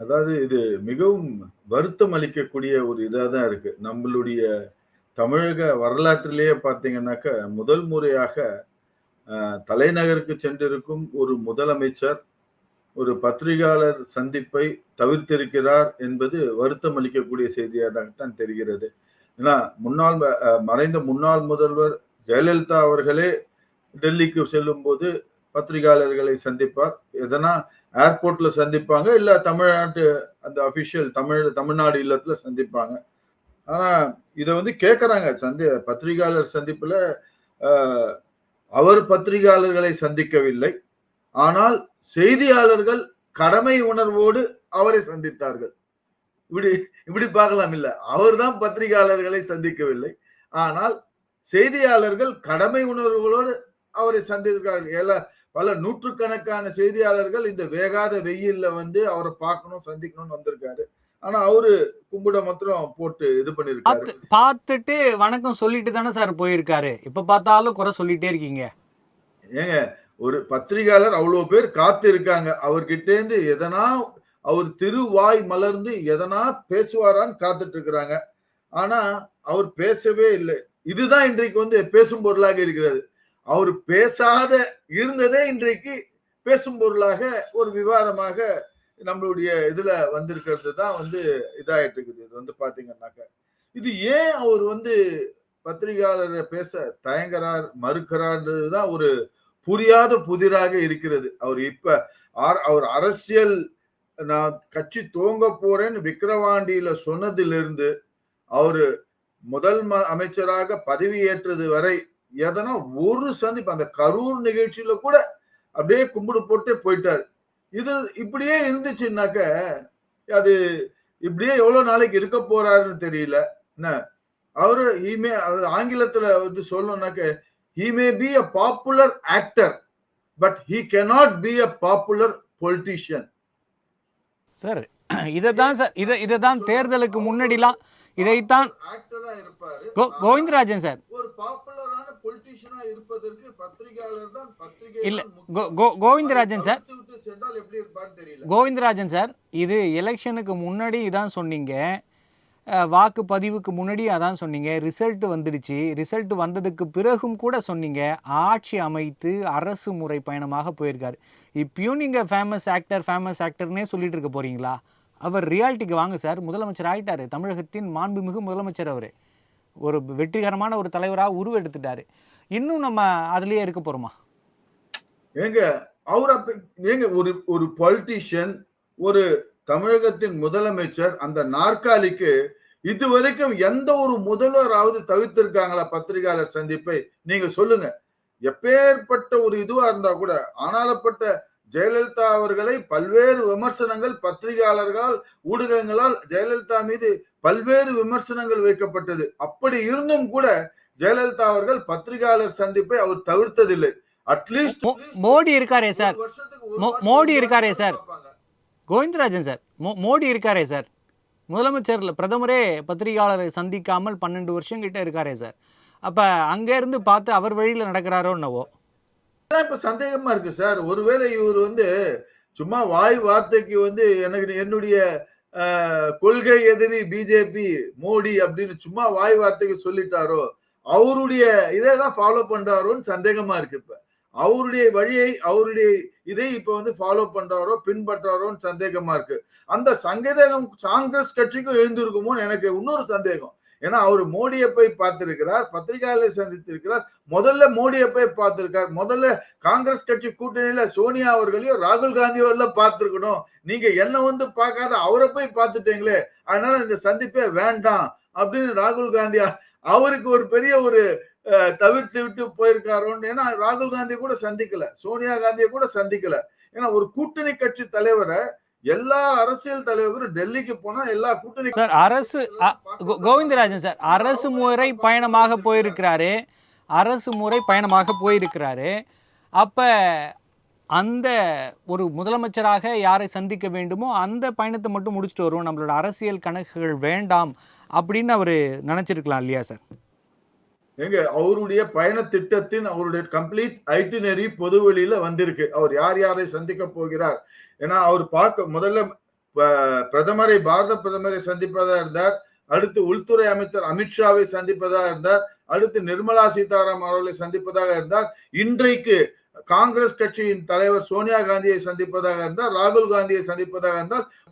அதாவது இது மிகவும் வருத்தம் அளிக்கக்கூடிய ஒரு இதா தான் இருக்கு. நம்மளுடைய தமிழக வரலாற்றிலேயே பார்த்தீங்கன்னாக்க, முதல் முறையாக தலைநகருக்கு சென்றிருக்கும் ஒரு முதலமைச்சர், ஒரு பத்திரிகையாளர் சந்திப்பை தவிர்த்திருக்கிறார் என்பது வருத்தம் அளிக்கக்கூடிய செய்தியாகத்தான் தெரிகிறது. ஏன்னா, மறைந்த முன்னாள் முதல்வர் ஜெயலலிதா அவர்களே டெல்லிக்கு செல்லும்போது பத்திரிகையாளர்களை சந்திப்பார். எதனா ஏர்போர்ட்ல சந்திப்பாங்க. இல்ல தமிழ்நாட்டு அந்த அபிஷியல் தமிழ்நாடு இல்லத்துல சந்திப்பாங்க. ஆனா இத வந்து கேட்கறாங்க. பத்திரிகையாளர் சந்திப்புல அவர் பத்திரிகையாளர்களை சந்திக்கவில்லை. ஆனால் செய்தியாளர்கள் கடமை உணர்வோடு அவரை சந்தித்தார்கள். இப்படி இப்படி பார்க்கலாம் இல்ல. அவர்தான் பத்திரிகையாளர்களை சந்திக்கவில்லை. ஆனால் செய்தியாளர்கள் கடமை உணர்வுகளோடு அவரை சந்தித்திருக்கார்கள். பல நூற்றுக்கணக்கான செய்தியாளர்கள் இந்த வேகாத வெயில்ல வந்து அவரை பார்க்கணும் சந்திக்கணும்னு வந்திருக்காரு. ஆனா அவரு கும்பிட மாத்திரம் போட்டு இது பண்ணிருக்காரு. பார்த்துட்டு வணக்கம் சொல்லிட்டு தானே சார் போயிருக்காரு. இப்ப பார்த்தாலும் குறை சொல்லிட்டே இருக்கீங்க. ஏங்க ஒரு பத்திரிகையாளர் அவ்வளவு பேர் காத்து இருக்காங்க. அவர்கிட்ட இருந்து எதனா அவர் திருவாய் மலர்ந்து எதனா பேசுவாரான்னு காத்துட்டு இருக்கிறாங்க. ஆனா அவர் பேசவே இல்லை. இதுதான் இன்றைக்கு வந்து பேசும் பொருளாக இருக்கிறது. அவர் பேசாத இருந்ததே இன்றைக்கு பேசும் பொருளாக ஒரு விவாதமாக நம்மளுடைய இதுல வந்திருக்கிறது தான் வந்து இதாயிட்டு இருக்குது. இது வந்து பாத்தீங்கன்னாக்க இது ஏன் அவர் வந்து பத்திரிகையாளரை பேச தயங்குறார் மறுக்கிறார்ன்றதுதான் ஒரு புரியாத புதிராக இருக்கிறது. அவர் அரசியல் நான் கட்சி துவங்க போறேன்னு விக்கிரவாண்டியில சொன்னதிலிருந்து அவரு முதல் அமைச்சராக பதவியேற்றது வரை எதனா ஒரு சந்திப்பு அந்த கரூர் நிகழ்ச்சியில கூட அப்படியே கும்பிடு போட்டு போயிட்டாரு. இது இப்படியே இருந்துச்சுன்னாக்க அது இப்படியே எவ்வளவு நாளைக்கு இருக்க போறாருன்னு தெரியல. என்ன அவரு ஆங்கிலத்துல வந்து சொல்லணும்னாக்க he may be a popular actor but he cannot be a popular politician. Sir இததான் தேர்தலுக்கு முன்னாடிலாம் இதைத்தான் கோவிந்தராஜன் சார் ஒரு பாப்புலரான பொலிட்டிஷியனா இருப்பதற்கு பத்திரிகையாளர் தான் இல்ல கோவிந்தராஜன் சார் எப்படி இருப்பான்னு தெரியல. கோவிந்தராஜன் சார் இது எலெக்ஷனுக்கு முன்னாடி இதான் சொன்னீங்க, வாக்குப்பதிவுக்கு முன்னாடி அதான் சொன்னீங்க, ரிசல்ட் வந்துடுச்சு, ரிசல்ட் வந்ததுக்கு பிறகும் கூட சொன்னீங்க ஆட்சி அமைத்து அரசு முறை பயணமாக போயிருக்காரு. இப்பயும் நீங்கள் ஃபேமஸ் ஆக்டர்னே சொல்லிட்டு இருக்க போறீங்களா? அவர் ரியாலிட்டிக்கு வாங்க சார். முதலமைச்சர் ஆகிட்டாரு, தமிழகத்தின் மாண்புமிகு முதலமைச்சர். அவர் ஒரு வெற்றிகரமான ஒரு தலைவராக உருவெடுத்துட்டாரு. இன்னும் நம்ம அதுலயே இருக்க போறோமா? ஒரு பொலிட்டிஷியன், ஒரு தமிழகத்தின் முதலமைச்சர் அந்த நாற்காலிக்கு இதுவரைக்கும் எந்த ஒரு முதல்வராவது தவிர்த்திருக்காங்களா பத்திரிகையாளர் சந்திப்பை? நீங்க சொல்லுங்க. எப்பேற்பட்ட ஒரு இதுவா இருந்தா கூட ஆனாலப்பட்ட ஜெயலலிதா அவர்களை பல்வேறு விமர்சனங்கள் பத்திரிகையாளர்களால் ஊடகங்களால் ஜெயலலிதா மீது பல்வேறு விமர்சனங்கள் வைக்கப்பட்டது. அப்படி இருந்தும் கூட ஜெயலலிதா அவர்கள் பத்திரிகையாளர் சந்திப்பை அவர் தவிர்த்ததில்லை. அட்லீஸ்ட் மோடி இருக்காரே சார், மோடி இருக்காரே சார், கோவிந்தராஜன் சார், மோடி இருக்காரே சார், முதலமைச்சர் பிரதமரே பத்திரிகையாளரை சந்திக்காமல் 12 வருஷம் கிட்ட இருக்காரே சார். அப்ப அங்க இருந்து பார்த்து அவர் வழியில நடக்கிறாரோ என்னவோ இப்ப சந்தேகமா இருக்கு சார். ஒருவேளை இவர் வந்து சும்மா வாய் வார்த்தைக்கு வந்து என்னுடைய கொள்கை எதிரி பிஜேபி மோடி அப்படின்னு சும்மா வாய் வார்த்தைக்கு சொல்லிட்டாரோ, அவருடைய இதை தான் ஃபாலோ பண்றாரோன்னு சந்தேகமா இருக்கு. இப்ப அவருடைய வழியை அவருடைய இதை இப்ப வந்து ஃபாலோ பண்றாரோ பின்பற்றாரோன்னு சந்தேகமா இருக்கு. அந்த சந்தேகம் காங்கிரஸ் கட்சிக்கும் எழுந்திருக்குமோன்னு எனக்கு இன்னொரு சந்தேகம். ஏன்னா அவர் மோடியை போய் பார்த்திருக்கிறார், பத்திரிகையாளரை சந்தித்திருக்கிறார். முதல்ல மோடியை போய் பார்த்திருக்கார். முதல்ல காங்கிரஸ் கட்சி கூட்டணியில சோனியா அவர்களையும் ராகுல் காந்தியோ எல்லாம் பார்த்திருக்கணும். நீங்க என்ன வந்து பார்க்காத அவரை போய் பார்த்துட்டீங்களே, அதனால இந்த சந்திப்பே வேண்டாம் அப்படின்னு ராகுல் காந்தி அவருக்கு ஒரு பெரிய ஒரு தவிர்த்து விட்டு போயிருக்காரோன்னு. ஏன்னா ராகுல் காந்தி கூட சந்திக்கல, சோனியா காந்தியை கூட சந்திக்கல. ஏன்னா ஒரு கூட்டணி கட்சி தலைவரை எல்லா அரசியல் தலைவரும் டெல்லிக்கு போனா எல்லா கூட்டணி சார் அரசு கோவிந்தராஜன் சார் அரசு முறை பயணமாக போயிருக்கிறாரு. அப்ப அந்த ஒரு முதலமைச்சராக யாரை சந்திக்க வேண்டுமோ அந்த பயணத்தை மட்டும் முடிச்சுட்டு வருவோம், நம்மளோட அரசியல் கணக்குகள் வேண்டாம் அப்படின்னு அவரு நினைச்சிருக்கலாம் இல்லையா சார்? அவருடைய பயண திட்டத்தின் அவருடைய கம்ப்ளீட் ஐட்டினரி பொதுவெளியில வந்திருக்கு. அவர் யார் யாரை சந்திக்க போகிறார். ஏன்னா அவர் முதல்ல பிரதமரை பாரத பிரதமரை சந்திப்பதா இருந்தார். அடுத்து உள்துறை அமைச்சர் அமித்ஷாவை சந்திப்பதாக இருந்தார். அடுத்து நிர்மலா சீதாராமன் அவர்களை சந்திப்பதாக இருந்தார். இன்றைக்கு காங்கிரஸ் கட்சியின் தலைவர் சோனியா காந்தியை சந்திப்பதாக இருந்தார். ராகுல் காந்தியை சந்திப்பதாக இருந்தால்